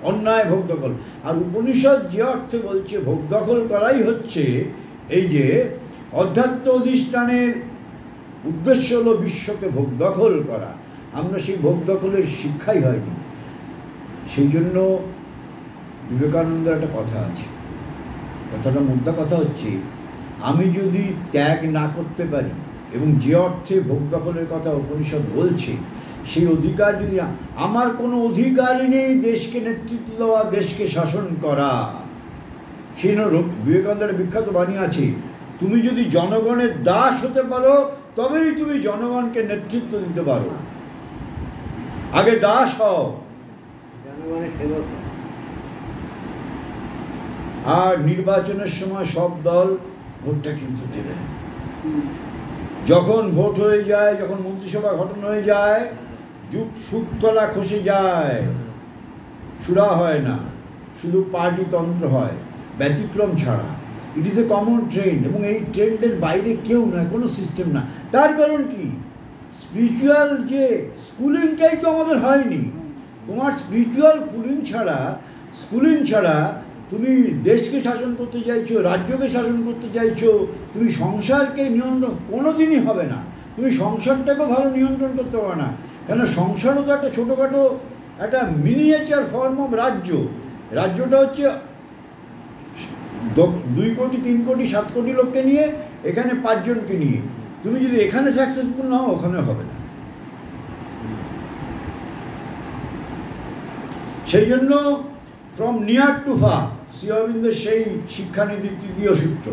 অন্যায় ভোগ দখল। আর উপনিষদ যে অর্থে বলছে ভোগ দখল করাই হচ্ছে এই যে অধ্যাত্ম অধিষ্ঠানের উদ্দেশ্য হলো বিশ্বকে ভোগ দখল করা। আমরা সেই ভোগ দখলের শিক্ষাই হয়নি। সেই জন্য বিবেকানন্দের একটা কথা আছে, কথাটা মোদ্দা কথা হচ্ছে আমি যদি ত্যাগ না করতে পারি, এবং যে অর্থে ভোগ দখলের কথা উপনিষদ বলছে সেই অধিকার যদি আমার কোনো অধিকারই নেই দেশকে নেতৃত্ব দেওয়া, দেশকে শাসন করা। সেই বিবেকানন্দের বিখ্যাত বাণী আছে, তুমি যদি জনগণের দাস হতে পারো তবেই তুমি জনগণকে নেতৃত্ব দিতে পারো। আগে দাস হও, আর নির্বাচনের সময় সব দল ভোটটা কিন্তু দেবে। যখন ভোট হয়ে যায়, যখন মন্ত্রিসভা গঠন হয়ে যায়, সুতলা খসে যায়, সুরা হয় না, শুধু পার্টিতন্ত্র হয়, ব্যতিক্রম ছাড়া। It is a common trend, এবং এই ট্রেন্ডের বাইরে কেউ নয়, কোনো সিস্টেম না। তার কারণ কি, স্পিরিচুয়াল যে স্কুলিংটাই তো আমাদের হয়নি। তোমার স্পিরিচুয়াল স্কুলিং ছাড়া তুমি দেশকে শাসন করতে চাইছো, রাজ্যকে শাসন করতে চাইছো, তুমি সংসারকে নিয়ন্ত্রণ কোনোদিনই হবে না। তুমি সংসারটাকেও ভালো নিয়ন্ত্রণ করতে পারবে না, কেন সংসারও তো একটা ছোটোখাটো একটা মিনিয়েচার ফর্ম অফ রাজ্য। রাজ্যটা হচ্ছে 2 কোটি 3 কোটি 7 কোটি লোককে নিয়ে, এখানে 5 জনকে নিয়ে। তুমি যদি এখানে সাকসেসফুল না হও, ওখানে হবে না। সেই জন্য from near to far, Shri অরবিন্দের সেই শিক্ষানীতির 3য় সূত্র,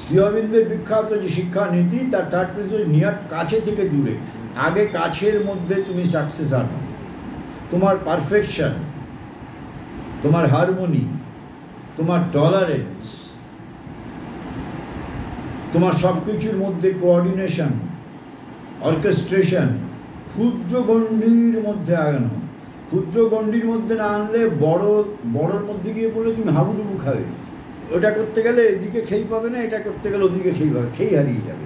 শ্রী অরবিন্দের বিখ্যাত যে শিক্ষানীতি, তার 3rd প্রিন্সিপাল নিয়ার, কাছে থেকে দূরে। আগে কাছের মধ্যে তুমি সাকসেস আনো, তোমার পারফেকশন, তোমার হারমোনি, তোমার টলারেন্স, তোমার সব কিছুর মধ্যে কোঅর্ডিনেশন, অর্কেস্ট্রেশন, ক্ষুদ্র গণ্ডির মধ্যে আগানো। ক্ষুদ্র গণ্ডির মধ্যে না আনলে বড়োর মধ্যে গিয়ে পড়লে তুমি হাবুডুবু খাবে। ওটা করতে গেলে এদিকে খেই পাবে না, এটা করতে গেলে ওদিকে খেই পাবে, খেই হারিয়ে যাবে।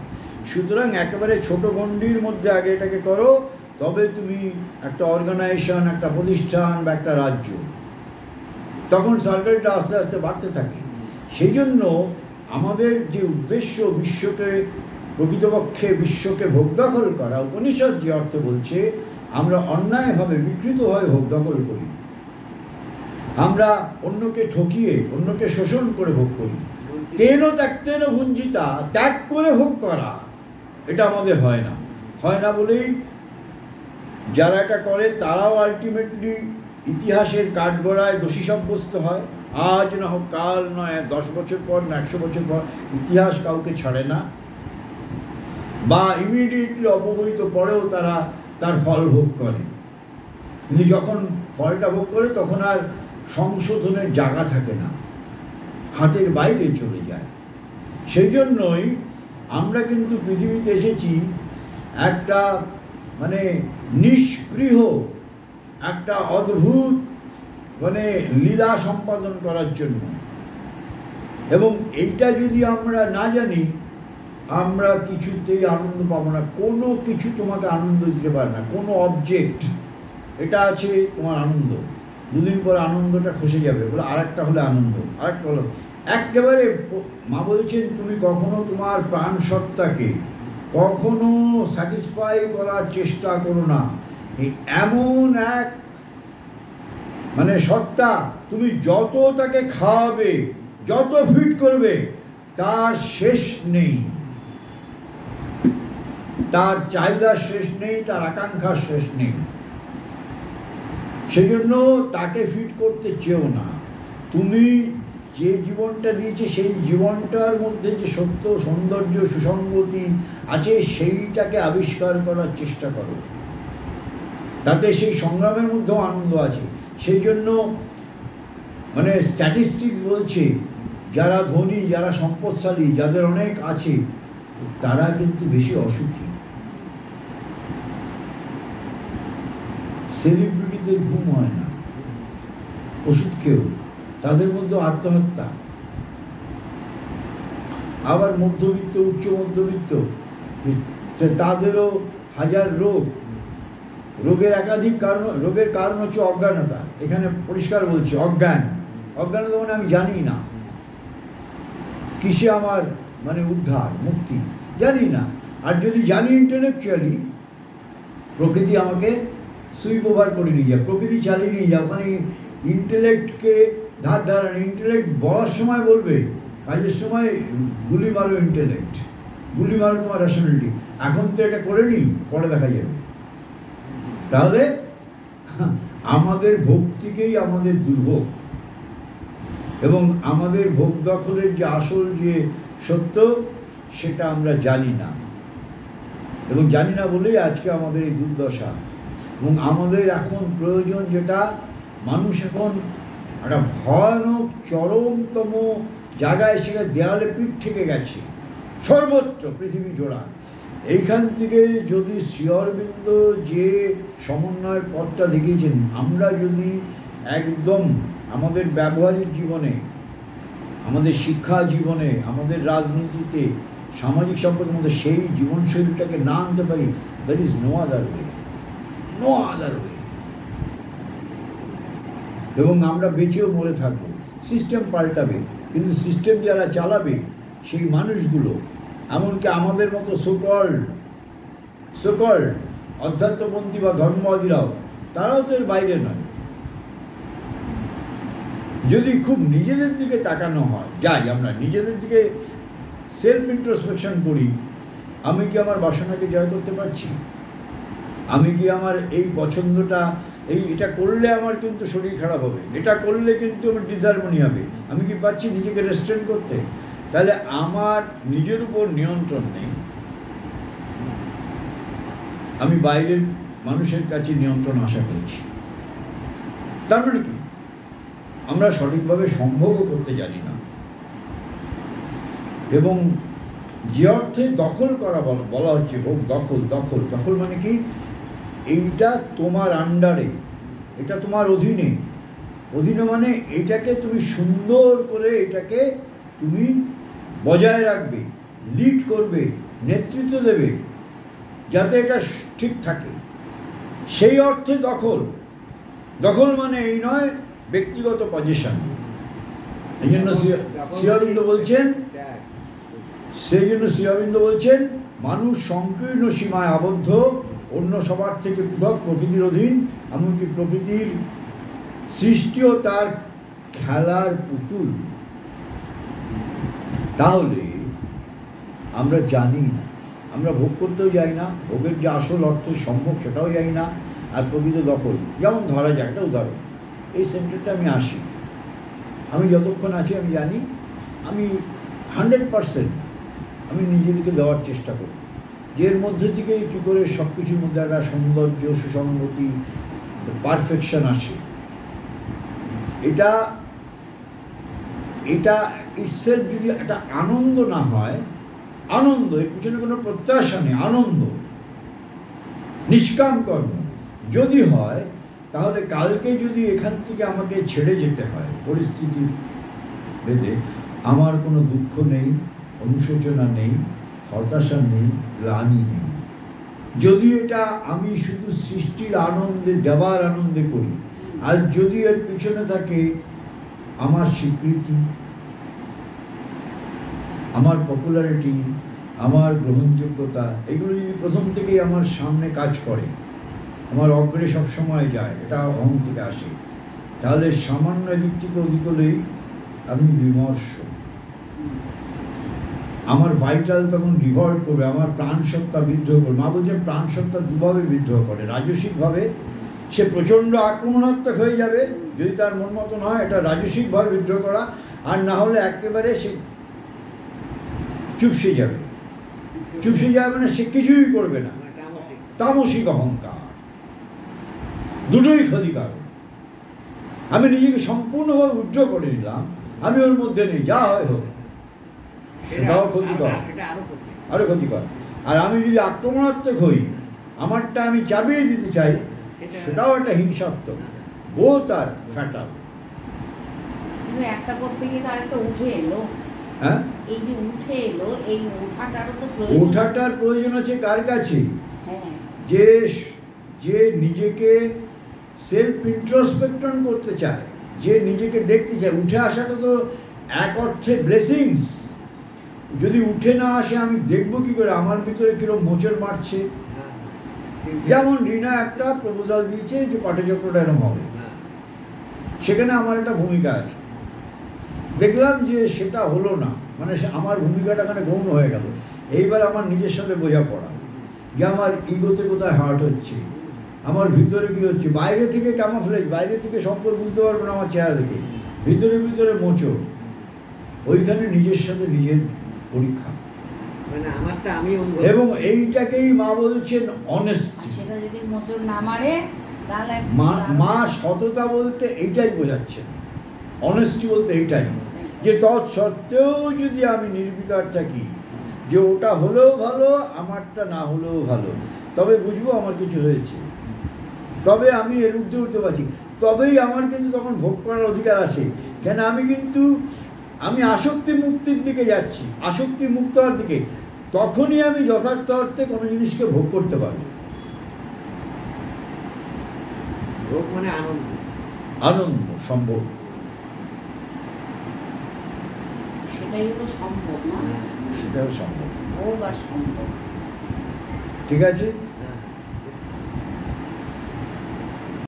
সুতরাং একেবারে ছোট গণ্ডির মধ্যে আগে এটাকে করো, তবে তুমি একটা অর্গানাইজেশন, একটা প্রতিষ্ঠান বা একটা রাজ্য, তখন সার্কেলটা আস্তে আস্তে বাড়তে থাকে। সেই জন্য আমাদের যে উদ্দেশ্য বিশ্বকে, প্রকৃতপক্ষে বিশ্বকে ভোগ দখল করা, উপনিষদ যে অর্থ বলছে আমরা অন্যায়ভাবে বিকৃতভাবে ভোগ দখল করি, আমরা অন্যকে ঠকিয়ে, অন্যকে শোষণ করে ভোগ করি। তেন ত্যাক্তেন ভুঞ্জিতা, ত্যাগ করে ভোগ করা, এটা আমাদের হয় না বলেই যারা এটা করে তারাও আলটিমেটলি ইতিহাসের কাঠগড়ায় দোষী সাব্যস্ত হয়। আজ না হোক কাল নয়, 10 বছর পর না 100 বছর পর ইতিহাস কাউকে ছাড়ে না, বা ইমিডিয়েটলি অপবহিত পরেও তারা তার ফল ভোগ করে। কিন্তু যখন ফলটা ভোগ করে তখন আর সংশোধনের জায়গা থাকে না, হাতের বাইরে চলে যায়। সেই জন্যই আমরা কিন্তু পৃথিবীতে এসেছি একটা মানে নিষ্পৃহ একটা অদ্ভুত মানে লীলা সম্পাদন করার জন্য। এবং এইটা যদি আমরা না জানি, আমরা কিছুতেই আনন্দ পাবো না। কোনো কিছু তোমাকে আনন্দ দিতে পারে না, কোনো অবজেক্ট। এটা আছে তোমার আনন্দ, দুদিন পর আনন্দটা খসে যাবে, বলে আরেকটা হলে আনন্দ, আরেকটা হলো একেবারে। মা বলছেন তুমি কখনো তোমার প্রাণ সত্তাকে কখনো স্যাটিসফাই করার চেষ্টা করো না। এমন এক মানে সত্তা, তুমি যত তাকে খাওয়াবে, যত ফিট করবে, তার শেষ নেই, তার চাহিদার শেষ নেই, তার আকাঙ্ক্ষার শেষ নেই। সেই জন্য তাকে ফিট করতে চেও না। তুমি যে জীবনটা দিয়েছে সেই জীবনটার মধ্যে যে সত্য, সৌন্দর্য, সুসংগতি আছে সেইটাকে আবিষ্কার করার চেষ্টা করো। তাতে সেই সংগ্রামের মধ্যেও আনন্দ আছে। সেই জন্য মানে স্ট্যাটিস্টিক্স বলছে যারা ধনী, যারা সম্পদশালী, যাদের অনেক আছে, তারা কিন্তু বেশি অসুখী। সেলিব্রিটিদের ঘুম হয় না, ওষুধ কেউ, তাদের মধ্যে আত্মহত্যা। আবার মধ্যবিত্ত, উচ্চ মধ্যবিত্ত, তাদেরও হাজার রোগ, রোগের একাধিক কারণ। রোগের কারণ হচ্ছে অজ্ঞানতা। এখানে পরিষ্কার বলছে অজ্ঞান। অজ্ঞানতা মানে আমি জানি না কিসে আমার মানে উদ্ধার, মুক্তি, জানি না। আর যদি জানি ইন্টেলেকচুয়ালি, প্রকৃতি আমাকে সুইপ ওভার করে নিয়ে যায়, প্রকৃতি চালিয়ে নিয়ে যায়। ওখানে ইন্টেলেক্টকে ধার ধারানো। ইন্টেলেক্ট বলার সময় বলবে, কাজের সময় গুলি মারো ইন্টেলেক্ট, গুলি মারো তোমার রেশনালিটি। এখন তো এটা করে নি, পরে দেখা যাবে। তাহলে আমাদের ভক্তিকেই আমাদের দুর্ভোগ, এবং আমাদের ভোগ দখলের যে আসল যে সত্য সেটা আমরা জানি না, এবং জানি না বলেই আজকে আমাদের এই দুর্দশা। এবং আমাদের এখন প্রয়োজন যেটা, মানুষ এখন একটা ভয়ানক চরমতম জায়গায় সেটা দেয়ালে পিঠ থেকে গেছে সর্বত্র পৃথিবী জোড়া। এইখান থেকে যদি শ্রী অরবিন্দ যে সমন্বয়ের পথটা দেখিয়েছেন, আমরা যদি একদম আমাদের ব্যবহারিক জীবনে, আমাদের শিক্ষা জীবনে, আমাদের রাজনীতিতে, সামাজিক সম্পর্কের মধ্যে সেই জীবনশৈলীটাকে না আনতে পারি, that is no other way, no other way. এবং আমরা বেঁচেও মরে থাকবো। সিস্টেম পাল্টাবে, কিন্তু সিস্টেম যারা চালাবে সেই মানুষগুলো, এমনকি আমাদের মতো সোকল্ড অধ্যাত্মপন্থী বা ধর্মবাদীরাও, তারাও তো এর বাইরে নয়। যদি খুব নিজেদের দিকে তাকানো হয়, যাই আমরা নিজেদের দিকে সেলফ ইন্ট্রোস্পেকশন করি, আমি কি আমার বাসনাকে জয় করতে পারছি? আমি কি আমার এই পছন্দটা, এটা করলে আমার কিন্তু শরীর খারাপ হবে, এটা করলে কিন্তু আমার ডিসহারমনি হবে, আমি কি পাচ্ছি নিজেকে রেস্ট্রেন করতে? তাহলে আমার নিজের উপর নিয়ন্ত্রণ নেই, আমি বাইরের মানুষের কাছে নিয়ন্ত্রণ আশা করছি। তার মানে কি, আমরা সঠিকভাবে সম্ভবও করতে জানি না। এবং যে অর্থে দখল করা বলা হচ্ছে, ভোগ দখল, দখল দখল মানে কি, এইটা তোমার আন্ডারে, এটা তোমার অধীনে। অধীনে মানে এটাকে তুমি সুন্দর করে, এটাকে তুমি বজায় রাখবে, লিড করবে, নেতৃত্ব দেবে, যাতে এটা ঠিক থাকে। সেই অর্থে দখল। দখল মানে এই নয় ব্যক্তিগত পজিশন। এই জন্য শ্রী অরবিন্দ বলছেন, সেই জন্য শ্রী অরবিন্দ বলছেন, মানুষ সংকীর্ণ সীমায় আবদ্ধ, অন্য সবার থেকে পৃথক, প্রকৃতির অধীন, এমনকি প্রকৃতির সৃষ্টিও তার খেলার পুতুল। তাহলে আমরা জানি না, আমরা ভোগ করতেও যাই না, ভোগের যে আসল অর্থ সম্ভব সেটাও জানি না। আর প্রকৃত দখল, যেমন ধরা যাক একটা উদাহরণ, এই সেন্টারটা আমি আসি, আমি যতক্ষণ আছি আমি জানি আমি 100% আমি নিজেদেরকে দেওয়ার চেষ্টা করি, যে এর মধ্যে থেকে কী করে সব কিছুর মধ্যে একটা সৌন্দর্য, সুসংগতি, পারফেকশন আসে। এটা এটা ইটসেলফ যদি একটা আনন্দ না হয়, আনন্দ, এর পিছনে কোনো প্রত্যাশা নেই, আনন্দ, নিষ্কাম কর্ম যদি হয়, তাহলে কালকে যদি এখান থেকে আমাকে ছেড়ে যেতে হয় পরিস্থিতি ভেদে, আমার কোনো দুঃখ নেই, অনুশোচনা নেই, হতাশা নেই, গ্লানি নেই। যদি এটা আমি শুধু সৃষ্টির আনন্দে, দেওয়ার আনন্দে করি, আর যদি এর পিছনে থাকে আমার স্বীকৃতি, আমার পপুলারিটি, আমার গ্রহণযোগ্যতা, এগুলো যদি প্রথম থেকেই আমার সামনে কাজ করে, আমার অগ্রে সবসময় যায়, এটা অহং থেকে আসে, তাহলে সামান্য দিক থেকে অধিক হলেই আমি বিমর্ষ, আমার ভাইটাল তখন রিভল্ট করবে, আমার প্রাণসত্তা বিদ্রোহ করবে। মা বলছেন প্রাণসত্তা দুভাবে বিদ্রোহ করে, রাজসিকভাবে সে প্রচণ্ড আক্রমণাত্মক হয়ে যাবে যদি তার মন মতো নয়, এটা রাজসিকভাবে বিদ্রোহ করা, আর না হলে একেবারে সে চুপসে যাবে। চুপসে যাবে মানে সে কিছুই করবে না, তামসিক অহংকার, দুটোই ক্ষতিকারক। আমি নিজেকে সম্পূর্ণভাবে উদ্র করে নিলাম, আমি ওর মধ্যে নেই, যা হয় হোক, সেটাও ক্ষতিকর, আরো ক্ষতিকর। আর আমি যদি আক্রমণাত্মক হই, আমারটা আমি চাপিয়ে দিতে চাই, সেটাও একটা হিংসাত্মক, বোথ আর ফ্যাটাল। একটা করতে গিয়ে তার একটা উঠে এলো, হ্যাঁ, এই যে উঠে এলো, এই ওঠাটারও তো প্রয়োজন, ওঠাটার প্রয়োজন আছে কার কাছে? হ্যাঁ, যে যে নিজেকে সেলফ ইন্ট্রোস্পেকশন করতে চায়, যে নিজেকে দেখতে চায়। উঠে আসাটা তো এক অর্থে ব্লেসিংস। যদি উঠে না আসে, আমি দেখবো কি করে আমার ভিতরে কিরকম মোচড় মারছে। যেমন রিনা একটা প্রপোজাল দিয়েছে যে পাঠচক্রটা এরকম হবে, সেখানে আমার একটা ভূমিকা আছে, দেখলাম যে সেটা হলো না, মানে আমার ভূমিকাটা এখানে গৌণ হয়ে গেল। এইবার আমার নিজের সাথে বোঝাপড়া, যে আমার ইগোতে কোথায় হার্ট হচ্ছে, আমার ভিতরে কি হচ্ছে। বাইরে থেকে ক্যামোফ্লেজ, বাইরে থেকে সম্পর্ক বুঝতে পারবো না আমার চেহারা দেখে, ভিতরে ভিতরে মোচড়, ওইখানে নিজের সাথে নিজের পরীক্ষা। এবং এইটাকেই মা বলছেন অনেস্টি। সেটা যদি মোচড় না মারে, তাহলে মা সততা বলতে এইটাই বোঝাচ্ছেন, অনেস্টি বলতে এইটাই, যে তৎসত্ত্বেও যদি আমি নির্বিকার থাকি, যে ওটা হলেও ভালো, আমারটা না হলেও ভালো, তবে বুঝবো আমার কিছু হয়েছে, তবে আমি এর ঊর্ধ্বে উঠতে পারছি, তবেই আমার কিন্তু তখন ভোগ করার অধিকার আসে। কেন আমি আসক্তি মুক্তির দিকে যাচ্ছি, আসক্তি মুক্ত হওয়ার দিকে, তখনই আমি যথার্থ অর্থে কোনো জিনিসকে ভোগ করতে পারবো। ভোগ মানে আনন্দ, আনন্দ সম্ভব, সেটাই হলো সম্ভব না, সেটাও সম্ভব, ভোগ আর সম্ভব। ঠিক আছে।